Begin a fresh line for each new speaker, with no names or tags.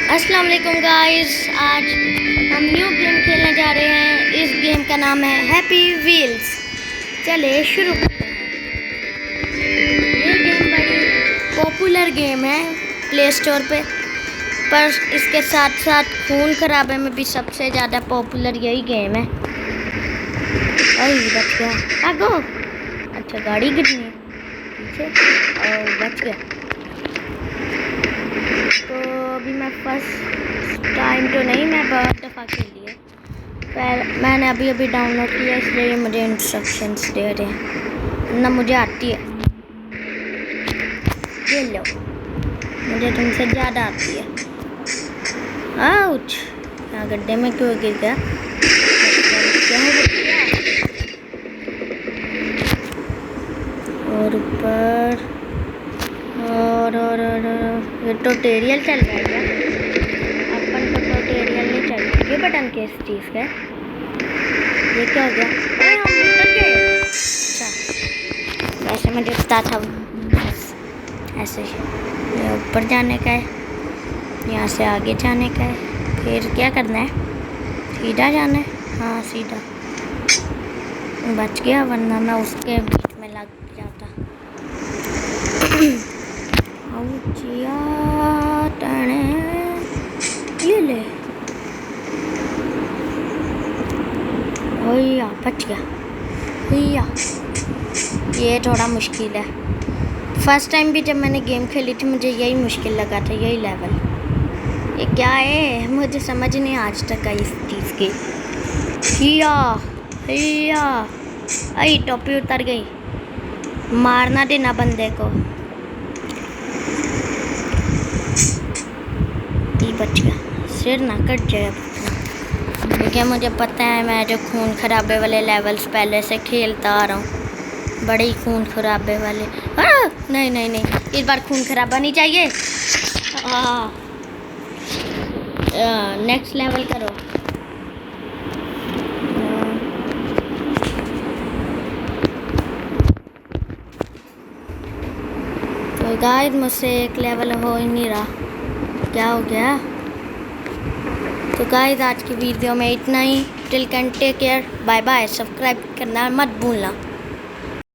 अस्सलाम वालेकुम गाइस, आज हम न्यू गेम खेलने जा रहे हैं। इस गेम का नाम है हैप्पी व्हील्स। चलिए शुरू करते हैं। ये गेम बड़ी पॉपुलर गेम है प्ले स्टोर पे, पर इसके साथ साथ खून खराबे में भी सबसे ज़्यादा पॉपुलर यही गेम है। अरे बच गया, भागो। अच्छा गाड़ी गिरनी है पीछे और बच गया। तो अभी मैं फर्स्ट टाइम तो नहीं, मैं बहुत दफ़ा खेल लिया, पर मैंने अभी डाउनलोड किया, इसलिए मुझे इंस्ट्रक्शंस दे रहे हैं ना, मुझे आती है। ये लो, मुझे तुमसे ज़्यादा आती है। आउच, यहाँ गड्ढे में क्यों गिर गया? और ऊपर और ये ट्यूटोरियल चल रहा है क्या? अपन को ट्यूटोरियल नहीं चाहिए। ये बटन किस चीज़ का है? ये क्या हो गया? अरे हम निकल गए। अच्छा, वैसे मुझे पता था ऐसे ये ऊपर जाने का है, यहाँ से आगे जाने का है, फिर क्या करना है? सीधा जाना है। हाँ सीधा। बच गया, वरना मैं उसके बीच में लग जाता। ये ले, भैया बच गया भैया। ये थोड़ा मुश्किल है। फर्स्ट टाइम भी जब मैंने गेम खेली थी मुझे यही मुश्किल लगा था, यही लेवल। ये क्या है मुझे समझ नहीं आज तक आई इस चीज़ की। भैया भैया, आई टोपी उतर गई। मारना देना बंदे को। बच गया, सिर ना कट जाए। देखिए मुझे पता है, मैं जो खून खराबे वाले लेवल्स पहले से खेलता आ रहा हूँ, बड़े ही खून खराबे वाले। नहीं नहीं नहीं, इस बार खून खराबा नहीं चाहिए। नेक्स्ट लेवल करो। तो गाइस मुझसे एक लेवल हो ही नहीं रहा, क्या हो गया? तो गाइस आज की वीडियो में इतना ही। Till can take care, bye bye. Subscribe करना मत भूलना।